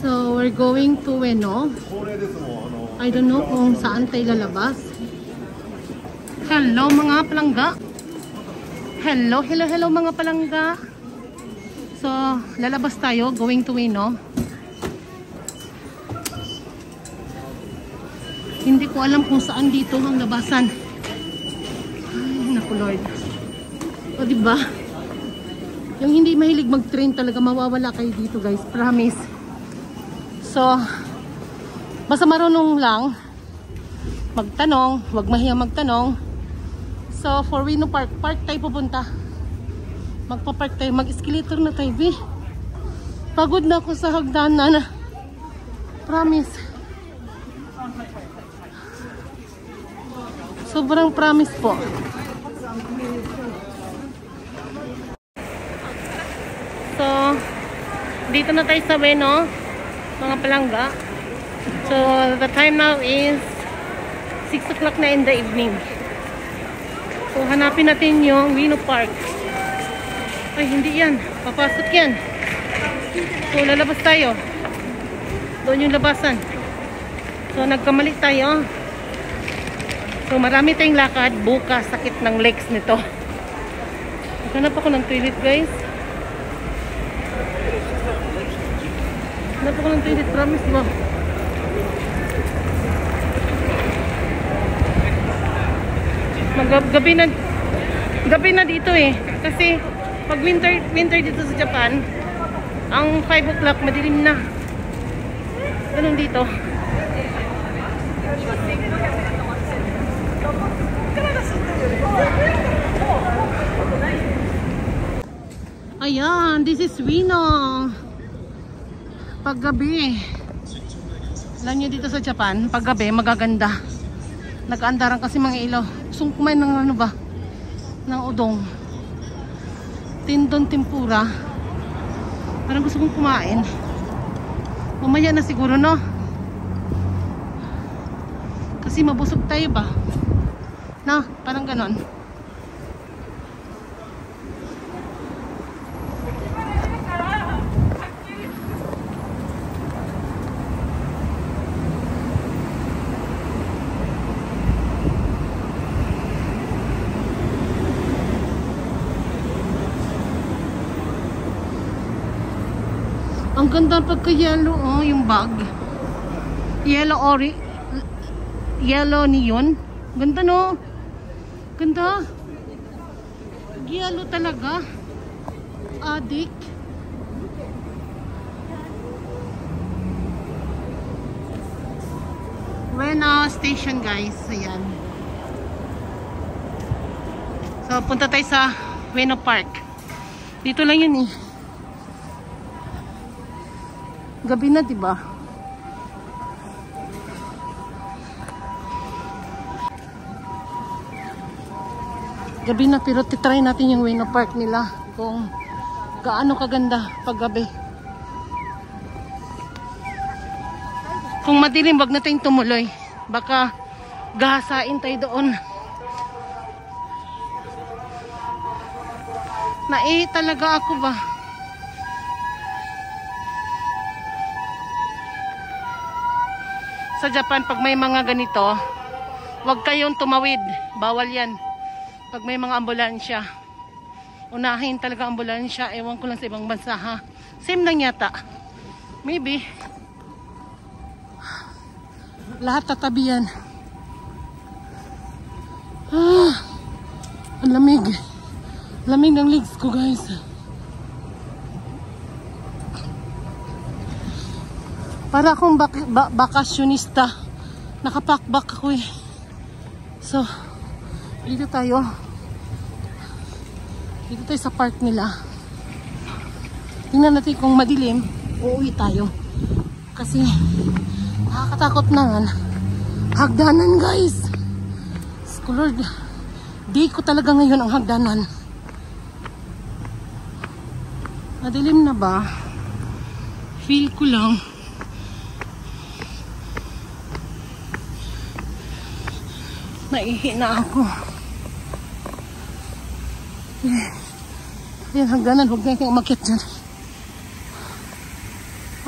So, we're going to Ueno. I don't know kung saan tayo lalabas. Hello mga palangga. Hello mga palangga. So, lalabas tayo, going to Ueno. Hindi ko alam kung saan dito ang labasan. Ay, naku Lord. O diba? Yung hindi mahilig mag-train talaga, mawawala kayo dito guys. Promise. So, basta marunong lang magtanong, wag mahiya magtanong. So, for Ueno Park, park tayo pupunta. Magpa-park tayo, mag-escalator na tayo, be. Pagod na ako sa hagdanan. Promise. Sobrang promise po. So, dito na tayo sa Ueno, mga palangga. So, the time now is 6 o'clock na in the evening. So, hanapin natin yung Ueno Park. Ay, hindi yan. Papasok yan. So, lalabas tayo. Doon yung labasan. So, nagkamali tayo. So, marami tayong lakad. Bukas, sakit ng legs nito. Hanap ako ng toilet, guys. Hanap ako ng toilet, promise mo. Gabi na dito eh. Kasi, pag winter dito sa Japan, ang 5 o'clock, madilim na. Ganun dito. Ayan, this is Ueno. Paggabi, alam nyo dito sa Japan, paggabi magaganda. Nag-aandaran kasi mga ilaw. Gusto kumain ng ano ba? Ng udong. Tindon tempura. Parang gusto kong kumain. Mamaya na siguro, no? Kasi mabusog tayo ba? No? Parang ganon. Ang ganda pagka-yellow, oh, yung bag. Yellow neon. Ganda, no? Ganda. Yellow talaga. Adik. Ueno station, guys. Ayan. So, punta tayo sa Ueno Park. Dito lang yun eh. Gabi na, diba? Gabi na, pero titry natin yung Ueno Park nila kung gaano kaganda pag gabi. Kung madilim, wag na tayong tumuloy. Baka gahasain tayo doon. Talaga ako ba? Sa Japan, pag may mga ganito, huwag kayong tumawid. Bawal yan. Pag may mga ambulansya. Unahin talaga ambulansya. Ewan ko lang sa ibang bansa, ha? Same lang yata. Maybe. Lahat tatabi yan. Ang lamig. Lamig ng legs ko, guys. Para akong bakasyonista. Nakapakbak ako eh. So, dito tayo. Dito tayo sa park nila. Tingnan natin kung madilim, uuwi tayo. Kasi, nakakatakot na nga. Hagdanan, guys. Lord, di ko talaga ngayon ang hagdanan. Madilim na ba? Feel ko lang. Naihi na ako. Yan, hagdanan. Huwag na kayong umakyat dyan.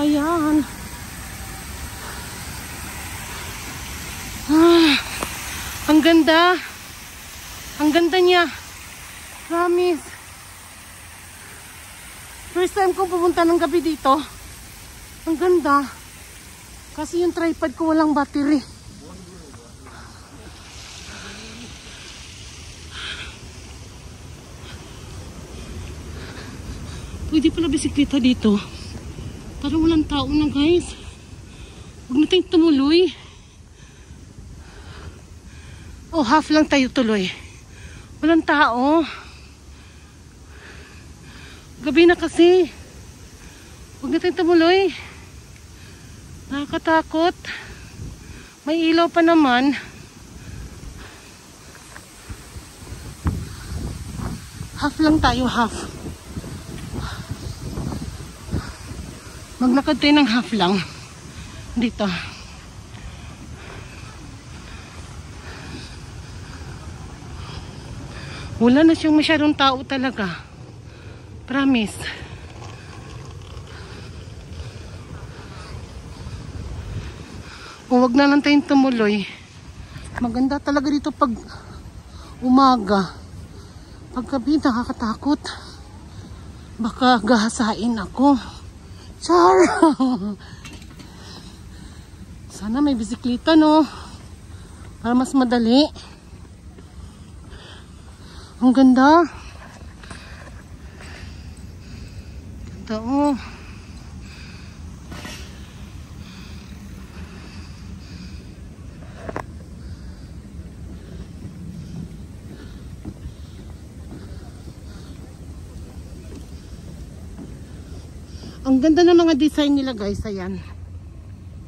Ayan. Ah, ang ganda. Ang ganda niya. Promise. First time kong pumunta ng gabi dito. Ang ganda. Kasi yung tripod ko walang battery. Pwede pala bisikleta dito. Parang walang tao na, guys. Huwag natin tumuloy. Oh, half lang tayo tuloy. Walang tao. Gabi na kasi. Huwag natin tumuloy. Nakakatakot. May ilaw pa naman. Half lang tayo, half. Maglakad tayo ng half lang. Dito. Wala na siyang masyadong tao talaga. Promise. Huwag na lang tayong tumuloy. Maganda talaga dito pag umaga. Pag gabi nakakatakot. Baka gahasain ako. Char! Sana may bisikleta, no? Para mas madali. Ang ganda. Ganda, oh. Ang ganda ng mga design nila, guys. Ayan.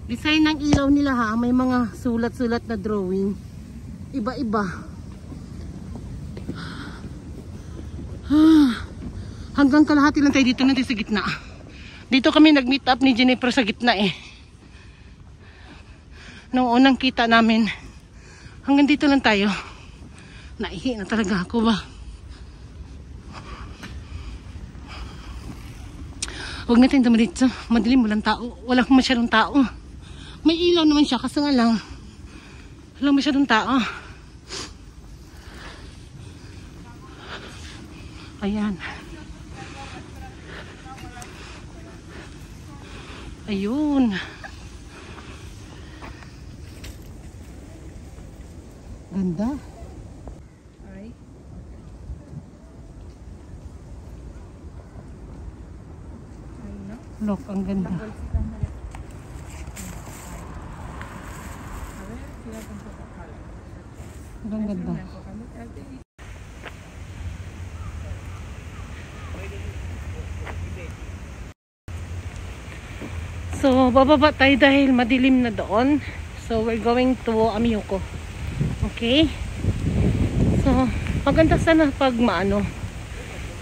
Design ng ilaw nila, ha. May mga sulat-sulat na drawing. Iba-iba. Hanggang kalahati lang tayo dito natin sa gitna. Dito kami nag-meet up ni Jennifer sa gitna eh. Nung unang kita namin. Hanggang dito lang tayo. Naihi na talaga ako ba. Huwag natin dumaritso. Madilim, walang tao. Walang masyadong tao. May ilaw naman siya kasi nga lang walang masyadong tao. Ayan. Ayun. Ganda. Look, ang ganda. Ang ganda. So, bababa tayo dahil madilim na doon. So, we're going to Amyuko. Okay? So, maganda sana pag maano.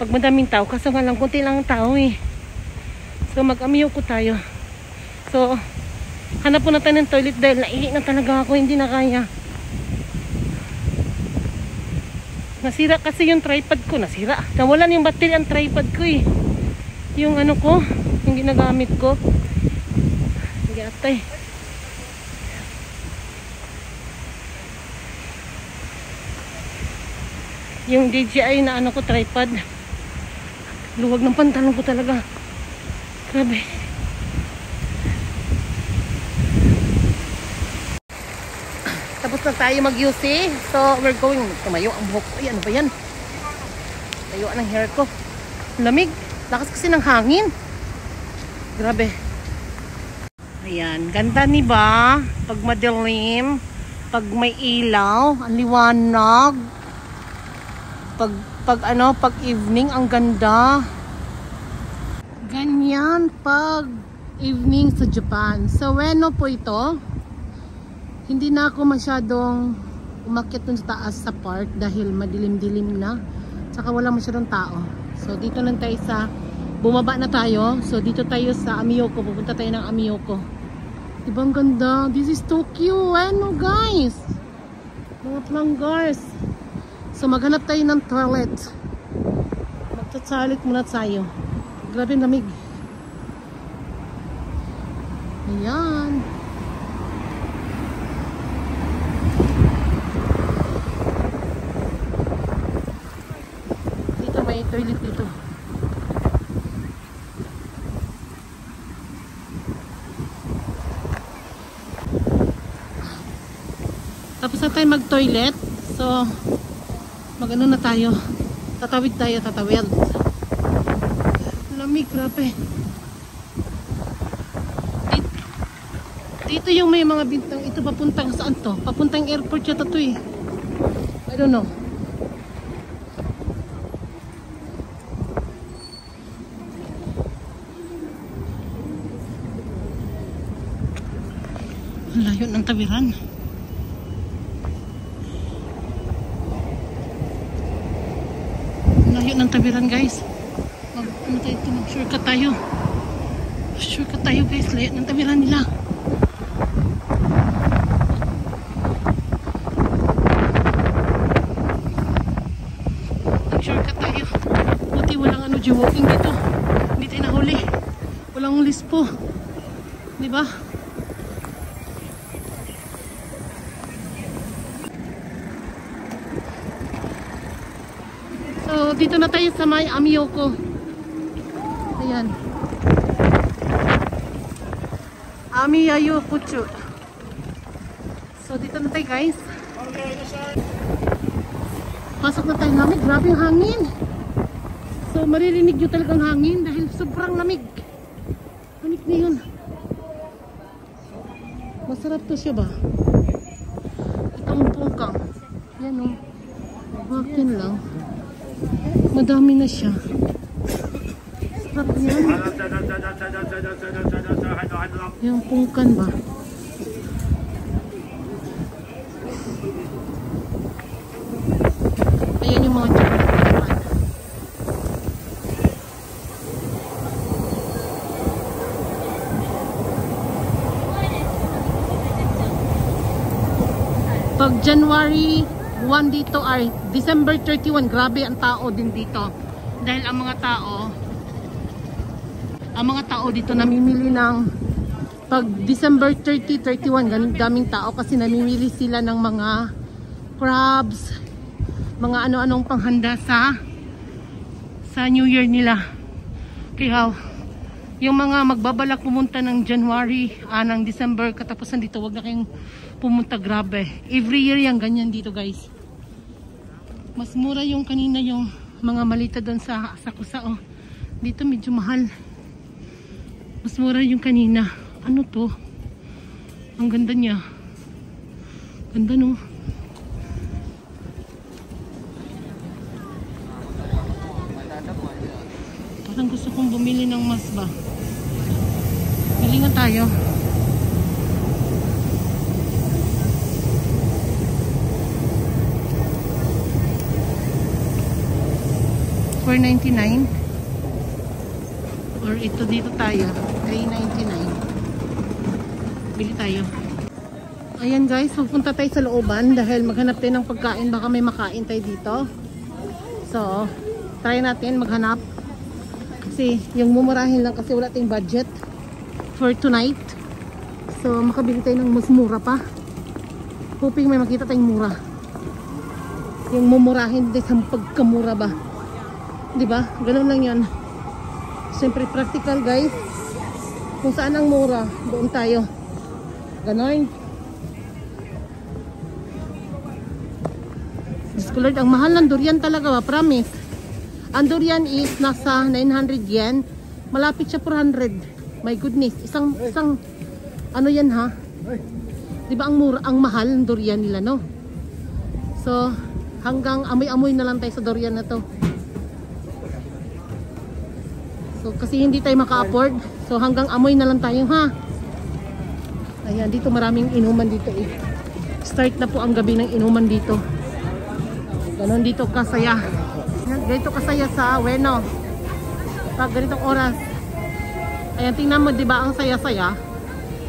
Pag madaming tao. Kaso nga lang, kunti lang ang tao eh. So mag-Amyuko tayo. So hanap po na tayo ng toilet dahil naihi na talaga ako, hindi na kaya. Nasira kasi yung tripod ko, nasira. Nawalan yung battery ang tripod ko eh. Yung ano ko, yung ginagamit ko. Hindi atay. Yung DJI na ano ko, tripod. Luwag ng pantalon ko talaga. Grabe. Tapos na tayo mag-UC. So, we're going. Tumayo ang buhok ko. Ay, ano ba yan? Tayo ang hair ko. Lamig. Lakas kasi ng hangin. Grabe. Ayan. Ganda ni ba? Pag madilim. Pag may ilaw. Ang liwanag. Pag evening, ang ganda. Ganyan pag evening sa Japan. So, Ueno po ito. Hindi na ako masyadong umakyat dun sa taas sa park dahil madilim-dilim na. Tsaka wala masyadong tao. So, dito lang tayo sa bumaba na tayo. So, dito tayo sa Amyuko. Pupunta tayo ng Amyuko. Diba ang ganda? This is Tokyo. Ueno, guys. Mga planggars. So, maghanap tayo ng toilet. Magtatsalit muna tayo. Grabe lamig. Ayan. Dito may toilet dito. Tapos na tayo mag-toilet. So, mag-ano na tayo. Tatawid tayo, tatawid. Lamig, grabe. Dito yung may mga bintang. Ito papuntang saan to? Papuntang airport yata to eh. I don't know. Layo ng tawiran. Layo ng tawiran guys. Ano tayo ito? Mag-shortcut tayo. Shortcut tayo guys. Layo ng tawiran nila. Mag-shortcut tayo. Buti walang ano walking dito. Hindi tayo nahuli. Walang ulis po. Diba? So, dito na tayo sa may Amiyoko. Ayan. Amiyayukuchu. So, dito na tayo guys. Pasok na tayo lamig. Grabe yung hangin. So, maririnig nyo talagang hangin dahil sobrang lamig. Lamig na yun. Masarap to siya ba? Ito ang pungkang. Yan o. Bakin lang. Madami na siya. Sarap yan. Yung pungkan ba? Ayan yung mga chocolate. Pag January 1 dito ay December 31, grabe ang tao din dito. Dahil ang mga tao dito namimili ng pag December 30, 31, daming tao kasi namimili sila ng mga crabs, mga ano-anong panghanda sa New Year nila. Kaya yung mga magbabalak pumunta ng January, ng December, katapusan dito, wag na kayong pumunta, grabe. Every year yan, ganyan dito guys. Mas mura yung kanina yung mga malita doon sa Asakusa. Oh. Dito medyo mahal. Mas mura yung kanina. Ano to? Ang ganda niya. Ganda no? Parang gusto kong bumili ng mas ba. Bili nga tayo. $4.99 or ito dito tayo $3.99. Bili tayo. Ayan guys, pupunta tayo sa looban dahil maghanap tayo ng pagkain, baka may makain tayo dito. So try natin maghanap kasi yung mumurahin lang kasi wala tayong budget for tonight. So makabili tayo ng mas mura pa, hoping may makita tayong mura. Yung mumurahin din sa pagkamura ba, diba? Ganun lang yun. Siyempre practical guys. Kung saan ang mura, doon tayo. Ganon. Discolored. Ang mahal ng durian talaga ba? Promise. Ang durian is nasa 900 yen. Malapit siya 400. My goodness. Isang ano yan ha? Diba ang mura, ang mahal ng durian nila, no? So, hanggang amoy-amoy na lang tayo sa durian na to. So, kasi hindi tayo maka-afford. So, hanggang amoy na lang tayo, ha? Ayan, dito maraming inuman dito eh. Start na po ang gabi ng inuman dito. Ganon dito kasaya. Ganito kasaya sa Ueno. Pag ganitong oras. Ayan, tingnan mo, diba ang saya-saya?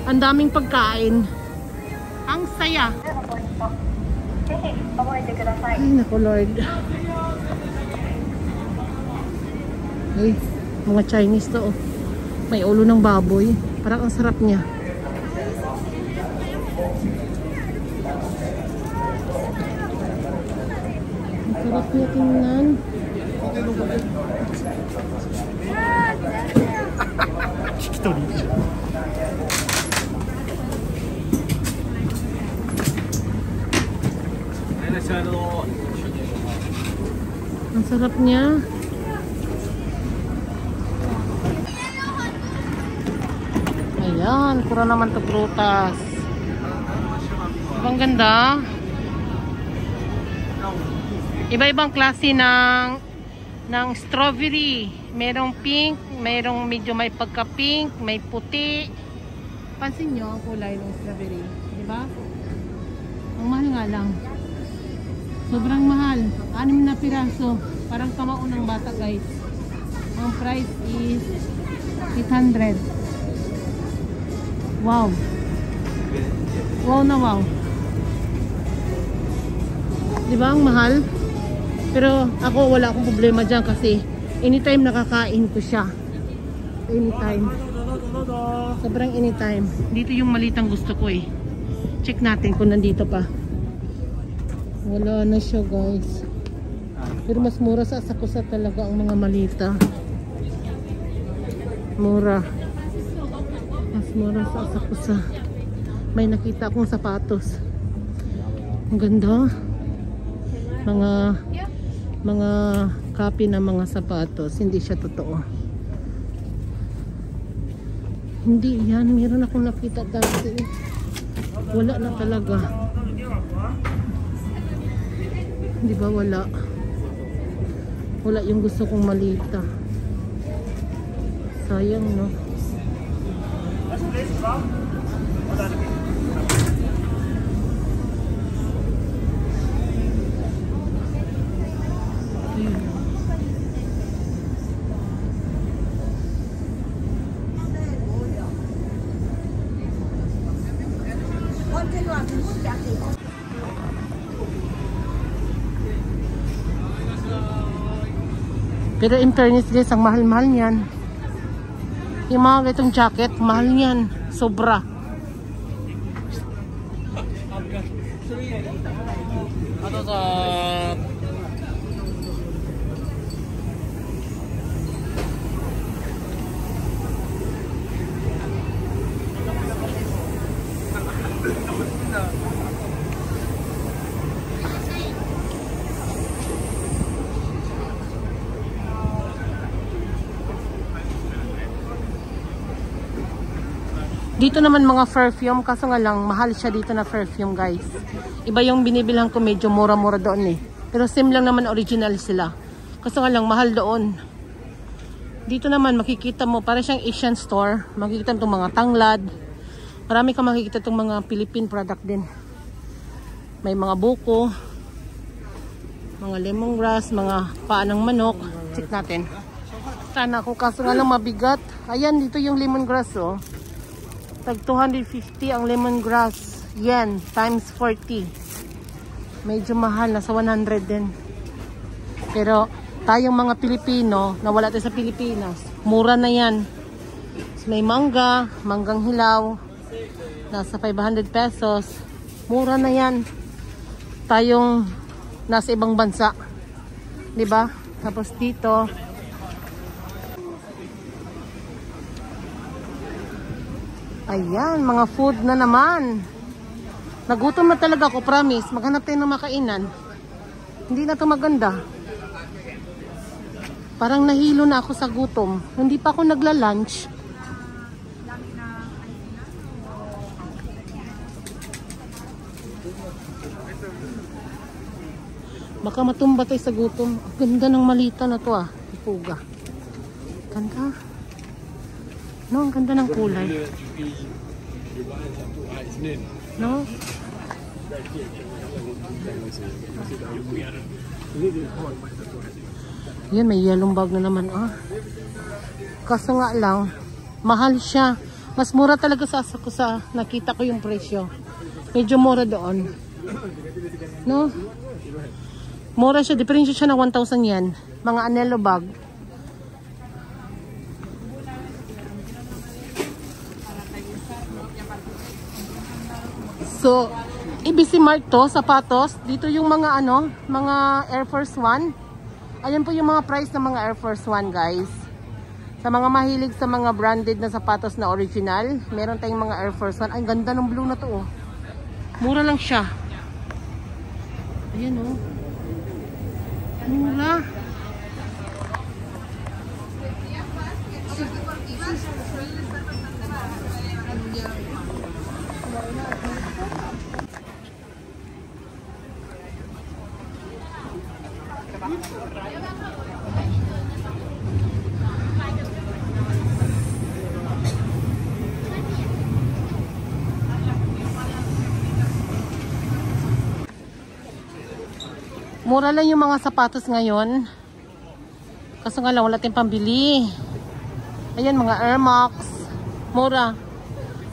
Ang daming pagkain. Ang saya. Ay, naku Lord. Ay, mga Chinese to, oh. May ulo ng baboy. Parang ang sarap niya. Sarap niya tingnan. Ang sarap niya. Ayan, pura naman to prutas. Ang ganda. Iba-ibang klase ng strawberry. Merong pink, merong medyo may pagka-pink, may puti. Pansin nyo ang kulay ng strawberry, di ba? Ang mahal nga lang. Sobrang mahal. 6 na piraso. Parang kamao ng bata, guys. Ang price is 800. Wow. Wow na wow. Di ba ang mahal? Pero ako wala akong problema dyan kasi anytime nakakain ko siya. Anytime. Sobrang anytime. Dito yung malitang gusto ko eh. Check natin kung nandito pa. Wala na siya, guys. Pero mas mura sa Asakusa talaga ang mga malita. Mura. Mas mura sa Asakusa. May nakita akong sapatos. Ang ganda. Mga copy na mga sapatos. Hindi siya totoo. Hindi yan. Meron akong nakita dati. Wala na talaga. Di ba wala? Wala yung gusto kong malita. Sayang, no? Pero in fairness guys, ang mahal-mahal niyan. Yung mga ganitong jacket, mahal niyan. Sobra. Dito naman mga perfume, kaso nga lang mahal siya dito na perfume, guys. Iba yung binibilhan ko, medyo mura-mura doon eh. Pero same lang naman, original sila. Kaso nga lang mahal doon. Dito naman makikita mo, para siyang Asian store. Makikita mo itong mga tanglad. Marami kang makikita itong mga Philippine product din. May mga buko, mga lemongrass, mga paa ng manok. Check natin. Sana ako, kaso nga lang mabigat. Ayan, dito yung lemongrass, oh. Tag 250 ang lemongrass. Yan, times 40. Medyo mahal, nasa 100 din. Pero tayong mga Pilipino, na wala tayo sa Pilipinas, mura na yan. So, may mangga, manggang hilaw, nasa 500 pesos. Mura na yan. Tayong nasa ibang bansa. 'Di ba? Tapos dito, ayan, mga food na naman. Nagutom na talaga ako, promise. Maghanap tayo ng makainan. Hindi na to maganda. Parang nahilo na ako sa gutom. Hindi pa ako nagla-lunch. Baka matumba tayo sa gutom. Ang ganda ng malita na to, ah. Ipuga. Ganda. No, ang ganda ng kulay. No? Yan, may yellow bag na naman, ah. Kaso nga lang, mahal siya. Mas mura talaga sa Asakusa. Nakita ko yung presyo. Medyo mura doon. No? Mura siya. Diferensya siya ng 1,000 yan. Mga anelo bag. So, ABC Mart to, sapatos. Dito yung mga ano, mga Air Force One. Ayan po yung mga price ng mga Air Force One, guys. Sa mga mahilig sa mga branded na sapatos na original, meron tayong mga Air Force One. Ay, ganda ng blue na to, oh. Mura lang siya. Ayan, oh. Mura. Mura lang yung mga sapatos ngayon. Kaso nga lang, wala tayong pambili. Ayan, mga Air Max. Mura.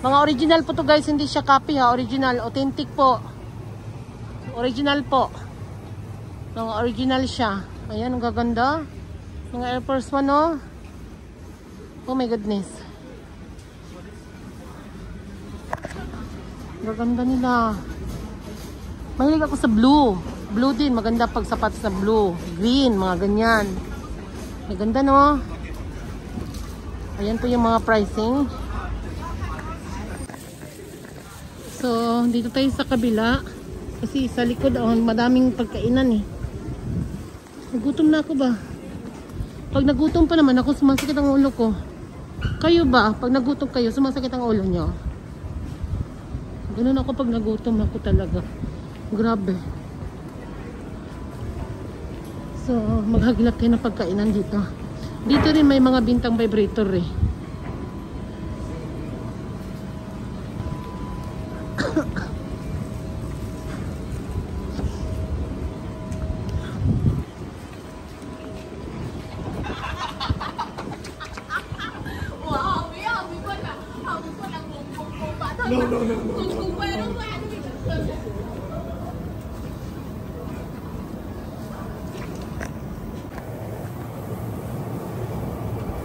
Mga original po to, guys. Hindi siya copy, ha. Original. Authentic po. Original po. Mga original siya. Ayan, ang gaganda. Mga Air Force One, oh. Oh my goodness. Gaganda nila. Mahilig ako sa blue. Blue din, maganda pag sapatos na blue. Green, mga ganyan. Maganda, no? Ayan po yung mga pricing. So, dito tayo sa kabila. Kasi sa likod, oh, madaming pagkainan, eh. Nagutom na ako ba? Pag nagutom pa naman ako, sumasakit ang ulo ko. Kayo ba? Pag nagutom kayo, sumasakit ang ulo nyo? Ganun ako pag nagutom ako talaga. Grabe. So, maghagilap tayo ng pagkainan dito. Dito rin may mga bintang vibrator, eh.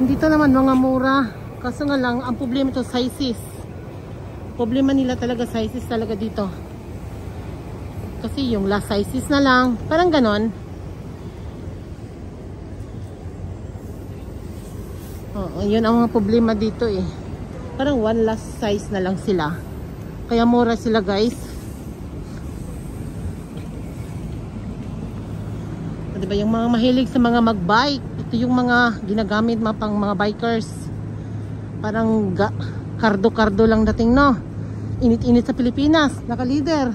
Dito naman mga mura. Kaso nga lang, ang problema ito, sizes. Problema nila talaga, sizes talaga dito. Kasi yung last sizes na lang. Parang ganon. Oo, yun ang mga problema dito, eh. Parang one last size na lang sila. Kaya mura sila, guys. O, diba, yung mga mahilig sa mga magbike, ito yung mga ginagamit pang mga bikers. Parang kardo-kardo lang dating, no? Init-init sa Pilipinas. Naka-leader.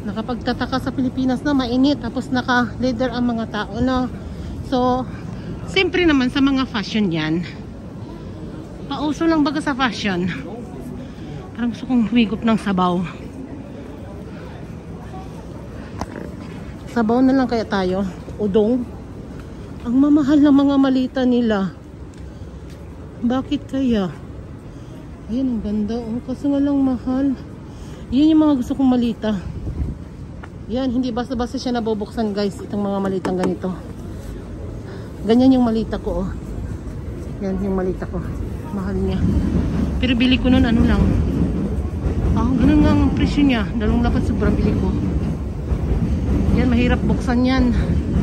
Nakapagtataka sa Pilipinas na mainit. Tapos naka-leader ang mga tao, no? So, siyempre naman sa mga fashion yan. Pauso lang baga sa fashion. Parang gusto kong humigop ng sabaw. Sabaw na lang kaya tayo. Udong. Ang mamahal ng mga malita nila. Bakit kaya? Ayan, ang ganda. Oh, kasi nga lang mahal. Yan yung mga gusto kong malita. Yan, hindi basta-basta siya nabubuksan, guys. Itong mga malitang ganito. Ganyan yung malita ko, oh. Yan yung malita ko. Mahal niya. Pero bili ko nun, ano lang. Ganun nga ang presyo niya. 2,000 sobrang bili ko. Yan, mahirap buksan yan.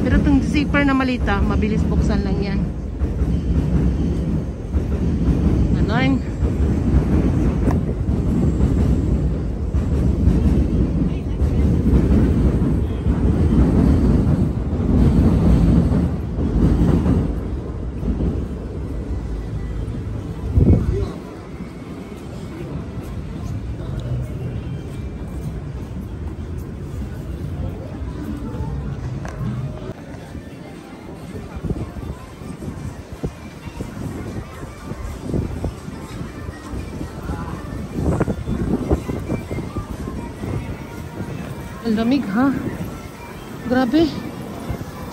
Pero itong zipper na malita, mabilis buksan lang yan. Ganon. Ang lamig, ha? Grabe.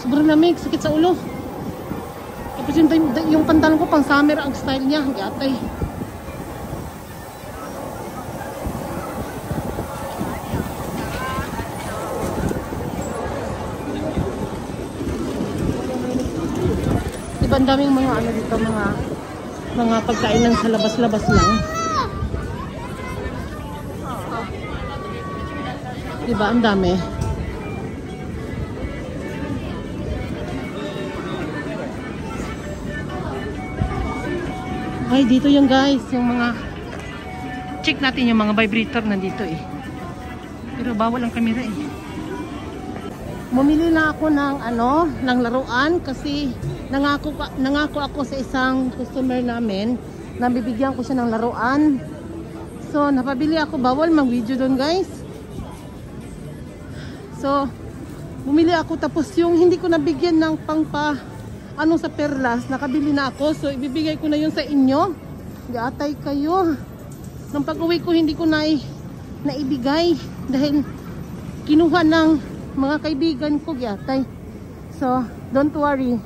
Sobrang lamig. Sakit sa ulo. Tapos yung pantalon ko pang summer ang style niya. Gatay. Diba ang daming mga ano dito, mga mga pagkain lang sa labas-labas lang. Diba? Ang dami. Ay, dito yung guys, yung mga check natin yung mga vibrator nandito eh. Pero bawal ang camera eh. Bumili na ako ng ng laruan kasi nangako ako sa isang customer namin na bibigyan ko siya ng laruan. So, napabili ako, bawal mag-video doon guys. So, bumili ako tapos yung hindi ko nabigyan ng sa perlas, nakabili na ako. So, ibibigay ko na yun sa inyo. Atay kayo. Nung pag-uwi ko, hindi ko naibigay dahil kinuha ng mga kaibigan ko. Atay. So, don't worry.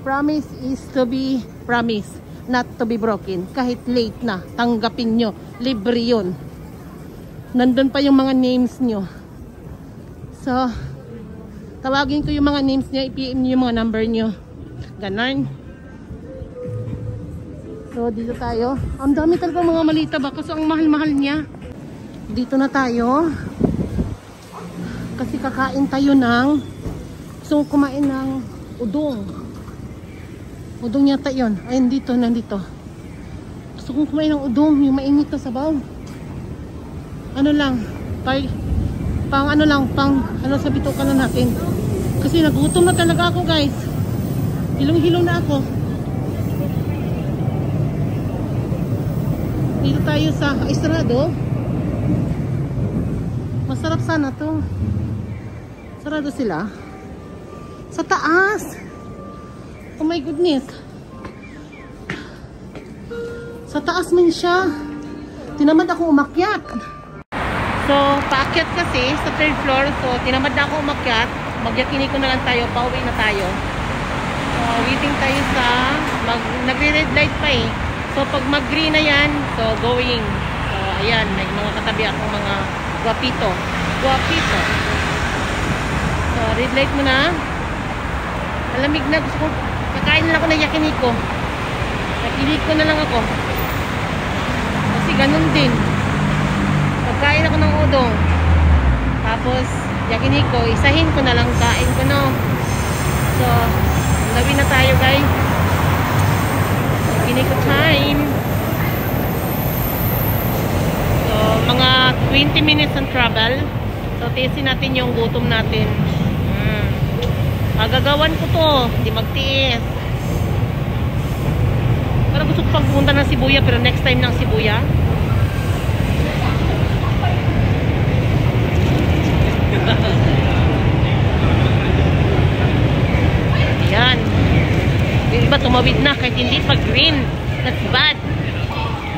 Promise is to be promise, not to be broken. Kahit late na, tanggapin nyo. Libre yun. Nandun pa yung mga names nyo. So, tawagin ko yung mga names nyo, i-PM nyo yung mga number nyo. Ganon. So, dito tayo. Ang dami talaga mga malita ba? Kasi ang mahal-mahal niya. Dito na tayo. Kasi kakain tayo ng gusto kong kumain ng udong. Udong yata yun. Ayun dito, nandito. Gusto kong kumain ng udong. Yung mainit na sabaw. Ano lang. Pang sa bituka na natin. Kasi nagutom na talaga ako guys. Hilong-hilong na ako. Dito tayo sa Estrado. Masarap sana to. Sarado sila. Sa taas. Oh my goodness. Sa taas man siya. Tinamad ako umakyat. So, paakyat kasi sa third floor. So, tinamad na ako umakyat. Magyakini ko na lang tayo. Pauwi na tayo. Waiting tayo sa nagre-red light pa eh. So pag mag-green na yan, so going. So ayan, may mga katabi akong mga guwapito. So red light muna. Malamig na, gusto ko kakain na lang ako ng yakiniko. Yakiniko na lang ako. Kasi ganun din. Pagkain ako ng udong. Tapos yakiniko, isahin ko na lang kain ko no. So gabi na tayo guys. Yakiniko time. So mga 20 minutes ang travel. So tiisin natin yung gutom natin. Magagawan ko to, hindi magtiis. Pero gusto ko pang pumunta ng Sibuya, pero next time ng Sibuya. Ayan. Yung iba tumawid na kahit hindi pa green. That's bad.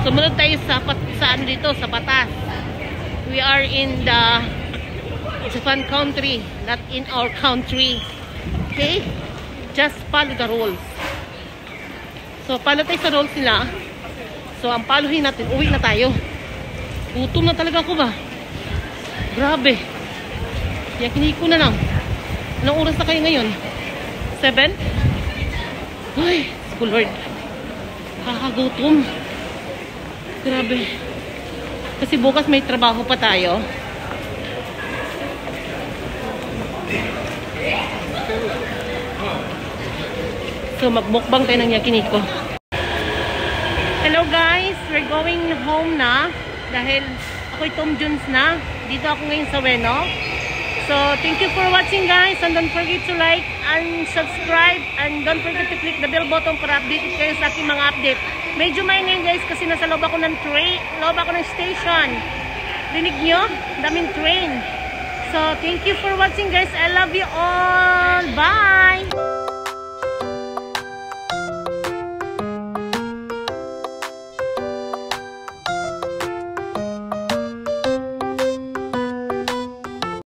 Sumunod tayo sa ano dito, sa batas. We are in the Japan country, not in our country. Okay? Just follow the rules. So, follow tayo sa rules nila. So, ang paluhin natin, uwi na tayo. Gutom na talaga ako ba? Grabe. Yakiniko na lang. Anong oras na kayo ngayon? 7? Ay, Lord. Kakagutom. Grabe. Kasi bukas may trabaho pa tayo. So, magmukbang tayo ng yakiniko. Hello guys! We're going home na. Dahil ako'y Tom Jones na. Dito ako ngayon sa Ueno. So, thank you for watching guys. And don't forget to like and subscribe. And don't forget to click the bell button para updated kayo sa aking mga update. Medyo maingay guys kasi nasa loob ako ng train. Loob ako ng station. Rinig nyo? Daming train. So, thank you for watching guys. I love you all. Bye!